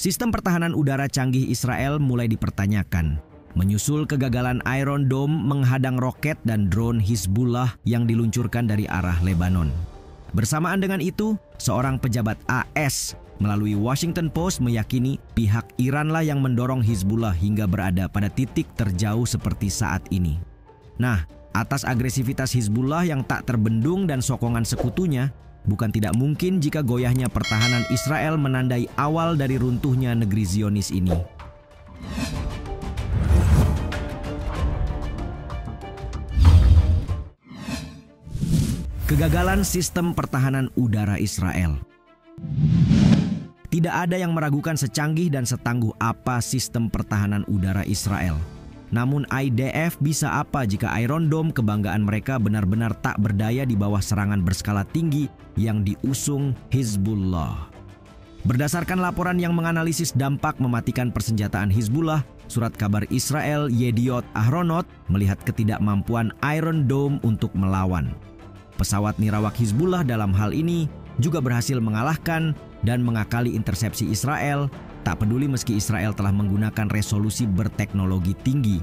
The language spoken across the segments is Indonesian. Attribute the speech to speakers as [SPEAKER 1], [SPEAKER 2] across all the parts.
[SPEAKER 1] Sistem pertahanan udara canggih Israel mulai dipertanyakan, menyusul kegagalan Iron Dome menghadang roket dan drone Hizbullah yang diluncurkan dari arah Lebanon. Bersamaan dengan itu, seorang pejabat AS melalui Washington Post meyakini pihak Iranlah yang mendorong Hizbullah hingga berada pada titik terjauh seperti saat ini. Nah, atas agresivitas Hizbullah yang tak terbendung dan sokongan sekutunya, bukan tidak mungkin jika goyahnya pertahanan Israel menandai awal dari runtuhnya negeri Zionis ini. Kegagalan sistem pertahanan udara Israel. Tidak ada yang meragukan secanggih dan setangguh apa sistem pertahanan udara Israel. Namun IDF bisa apa jika Iron Dome kebanggaan mereka benar-benar tak berdaya di bawah serangan berskala tinggi yang diusung Hizbullah. Berdasarkan laporan yang menganalisis dampak mematikan persenjataan Hizbullah, surat kabar Israel Yediot Ahronot melihat ketidakmampuan Iron Dome untuk melawan. Pesawat nirawak Hizbullah dalam hal ini juga berhasil mengalahkan dan mengakali intersepsi Israel, tak peduli meski Israel telah menggunakan resolusi berteknologi tinggi.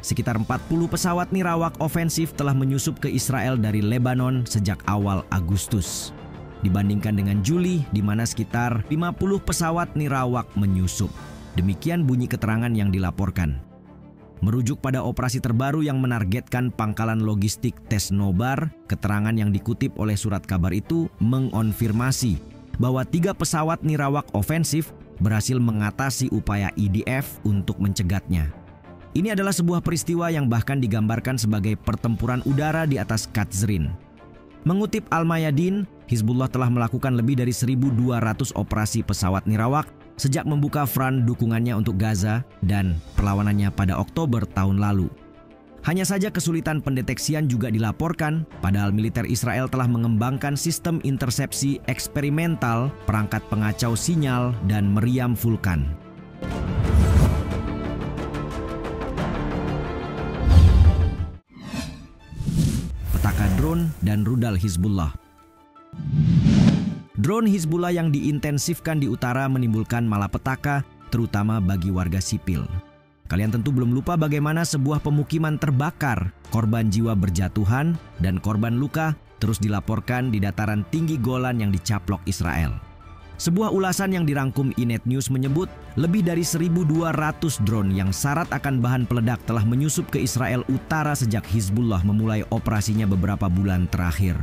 [SPEAKER 1] Sekitar 40 pesawat nirawak ofensif telah menyusup ke Israel dari Lebanon sejak awal Agustus. Dibandingkan dengan Juli, di mana sekitar 50 pesawat nirawak menyusup. Demikian bunyi keterangan yang dilaporkan. Merujuk pada operasi terbaru yang menargetkan pangkalan logistik Tesnobar, keterangan yang dikutip oleh surat kabar itu mengonfirmasi bahwa 3 pesawat nirawak ofensif berhasil mengatasi upaya IDF untuk mencegatnya. Ini adalah sebuah peristiwa yang bahkan digambarkan sebagai pertempuran udara di atas Katzrin. Mengutip Al-Mayadin, Hizbullah telah melakukan lebih dari 1.200 operasi pesawat nirawak sejak membuka front dukungannya untuk Gaza dan perlawanannya pada Oktober tahun lalu. Hanya saja kesulitan pendeteksian juga dilaporkan, padahal militer Israel telah mengembangkan sistem intersepsi eksperimental, perangkat pengacau sinyal, dan meriam vulkan. Petaka drone dan rudal Hizbullah. Drone Hizbullah yang diintensifkan di utara menimbulkan malapetaka, terutama bagi warga sipil. Kalian tentu belum lupa bagaimana sebuah pemukiman terbakar, korban jiwa berjatuhan, dan korban luka terus dilaporkan di dataran tinggi Golan yang dicaplok Israel. Sebuah ulasan yang dirangkum Inet News menyebut lebih dari 1.200 drone yang syarat akan bahan peledak telah menyusup ke Israel utara sejak Hizbullah memulai operasinya beberapa bulan terakhir.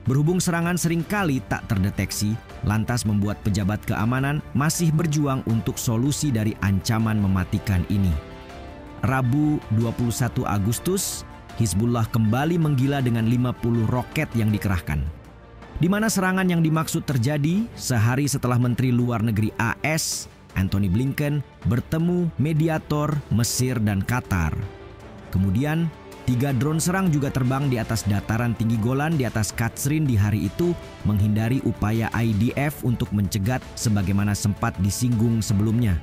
[SPEAKER 1] Berhubung serangan seringkali tak terdeteksi, lantas membuat pejabat keamanan masih berjuang untuk solusi dari ancaman mematikan ini. Rabu 21 Agustus, Hizbullah kembali menggila dengan 50 roket yang dikerahkan. Di mana serangan yang dimaksud terjadi sehari setelah Menteri Luar Negeri AS, Antony Blinken, bertemu mediator Mesir dan Qatar. Kemudian, 3 drone serang juga terbang di atas dataran tinggi Golan di atas Katzrin di hari itu, menghindari upaya IDF untuk mencegat sebagaimana sempat disinggung sebelumnya.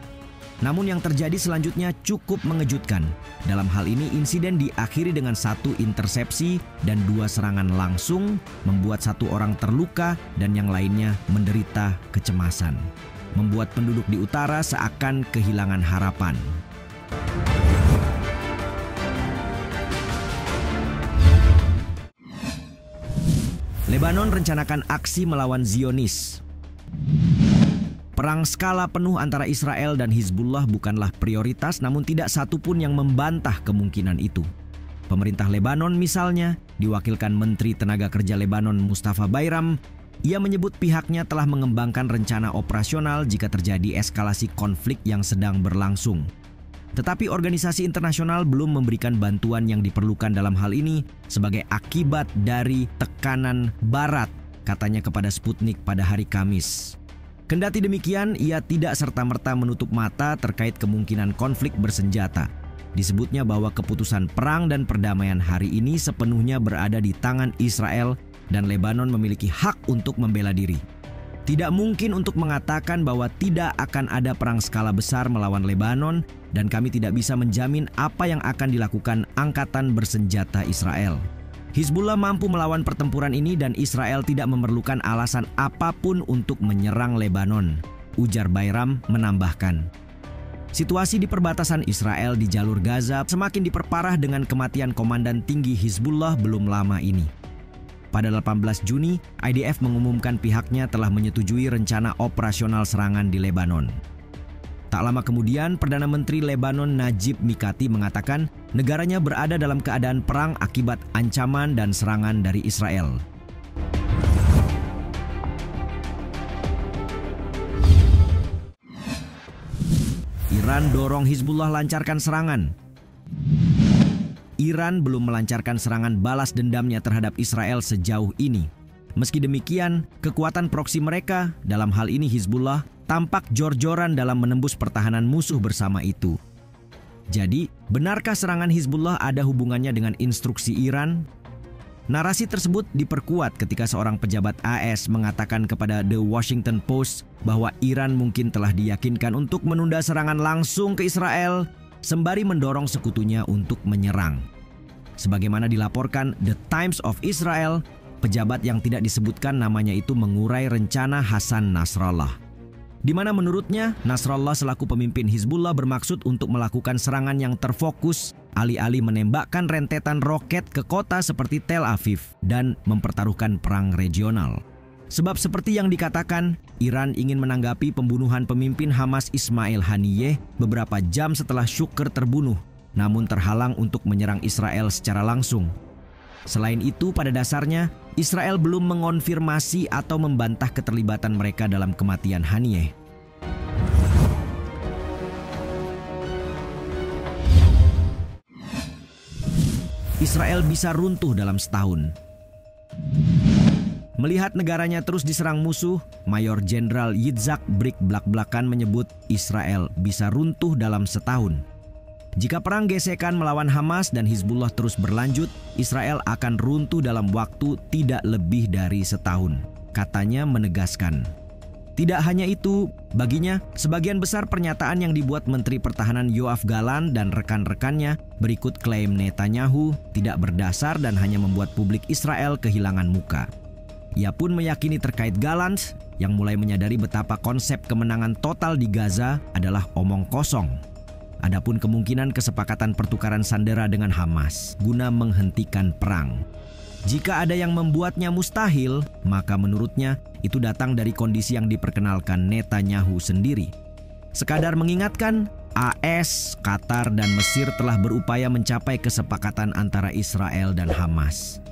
[SPEAKER 1] Namun yang terjadi selanjutnya cukup mengejutkan. Dalam hal ini insiden diakhiri dengan 1 intersepsi dan 2 serangan langsung, membuat 1 orang terluka dan yang lainnya menderita kecemasan. Membuat penduduk di utara seakan kehilangan harapan. Lebanon rencanakan aksi melawan Zionis. Perang skala penuh antara Israel dan Hizbullah bukanlah prioritas, namun tidak satu pun yang membantah kemungkinan itu. Pemerintah Lebanon misalnya, diwakilkan Menteri Tenaga Kerja Lebanon Mustafa Bayram, ia menyebut pihaknya telah mengembangkan rencana operasional jika terjadi eskalasi konflik yang sedang berlangsung. Tetapi organisasi internasional belum memberikan bantuan yang diperlukan dalam hal ini sebagai akibat dari tekanan Barat, katanya kepada Sputnik pada hari Kamis. Kendati demikian, ia tidak serta-merta menutup mata terkait kemungkinan konflik bersenjata. Disebutnya bahwa keputusan perang dan perdamaian hari ini sepenuhnya berada di tangan Israel dan Lebanon memiliki hak untuk membela diri. Tidak mungkin untuk mengatakan bahwa tidak akan ada perang skala besar melawan Lebanon dan kami tidak bisa menjamin apa yang akan dilakukan angkatan bersenjata Israel. Hizbullah mampu melawan pertempuran ini dan Israel tidak memerlukan alasan apapun untuk menyerang Lebanon. ujar Bayram menambahkan. Situasi di perbatasan Israel di jalur Gaza semakin diperparah dengan kematian komandan tinggi Hizbullah belum lama ini. Pada 18 Juni, IDF mengumumkan pihaknya telah menyetujui rencana operasional serangan di Lebanon. Tak lama kemudian, Perdana Menteri Lebanon Najib Mikati mengatakan negaranya berada dalam keadaan perang akibat ancaman dan serangan dari Israel. Iran dorong Hizbullah lancarkan serangan. Iran belum melancarkan serangan balas dendamnya terhadap Israel sejauh ini. Meski demikian, kekuatan proksi mereka, dalam hal ini Hizbullah, tampak jor-joran dalam menembus pertahanan musuh bersama itu. Jadi, benarkah serangan Hizbullah ada hubungannya dengan instruksi Iran? Narasi tersebut diperkuat ketika seorang pejabat AS mengatakan kepada The Washington Post bahwa Iran mungkin telah diyakinkan untuk menunda serangan langsung ke Israel sembari mendorong sekutunya untuk menyerang. Sebagaimana dilaporkan The Times of Israel, pejabat yang tidak disebutkan namanya itu mengurai rencana Hasan Nasrallah, di mana menurutnya Nasrallah selaku pemimpin Hizbullah bermaksud untuk melakukan serangan yang terfokus alih-alih menembakkan rentetan roket ke kota seperti Tel Aviv dan mempertaruhkan perang regional. Sebab seperti yang dikatakan, Iran ingin menanggapi pembunuhan pemimpin Hamas Ismail Haniyeh beberapa jam setelah Shukr terbunuh, namun terhalang untuk menyerang Israel secara langsung. Selain itu, pada dasarnya, Israel belum mengonfirmasi atau membantah keterlibatan mereka dalam kematian Haniyeh. Israel bisa runtuh dalam setahun. Melihat negaranya terus diserang musuh, Mayor Jenderal Yitzhak Brik belak-belakan menyebut Israel bisa runtuh dalam setahun. Jika perang gesekan melawan Hamas dan Hizbullah terus berlanjut, Israel akan runtuh dalam waktu tidak lebih dari setahun, katanya menegaskan. Tidak hanya itu, baginya sebagian besar pernyataan yang dibuat Menteri Pertahanan Yoav Gallant dan rekan-rekannya berikut klaim Netanyahu tidak berdasar dan hanya membuat publik Israel kehilangan muka. Ia pun meyakini terkait Gallant yang mulai menyadari betapa konsep kemenangan total di Gaza adalah omong kosong. Adapun kemungkinan kesepakatan pertukaran sandera dengan Hamas guna menghentikan perang. Jika ada yang membuatnya mustahil, maka menurutnya itu datang dari kondisi yang diperkenalkan Netanyahu sendiri. Sekadar mengingatkan, AS, Qatar, dan Mesir telah berupaya mencapai kesepakatan antara Israel dan Hamas.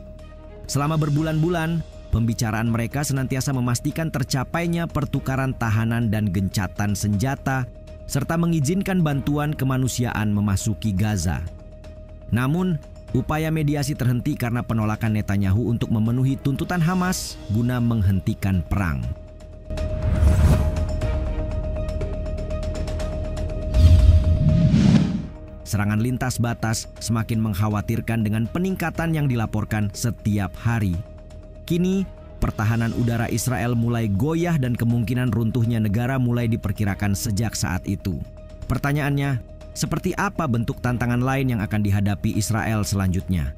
[SPEAKER 1] Selama berbulan-bulan, pembicaraan mereka senantiasa memastikan tercapainya pertukaran tahanan dan gencatan senjata, serta mengizinkan bantuan kemanusiaan memasuki Gaza. Namun, upaya mediasi terhenti karena penolakan Netanyahu untuk memenuhi tuntutan Hamas guna menghentikan perang. Serangan lintas batas semakin mengkhawatirkan dengan peningkatan yang dilaporkan setiap hari. Kini, pertahanan udara Israel mulai goyah dan kemungkinan runtuhnya negara mulai diperkirakan sejak saat itu. Pertanyaannya, seperti apa bentuk tantangan lain yang akan dihadapi Israel selanjutnya?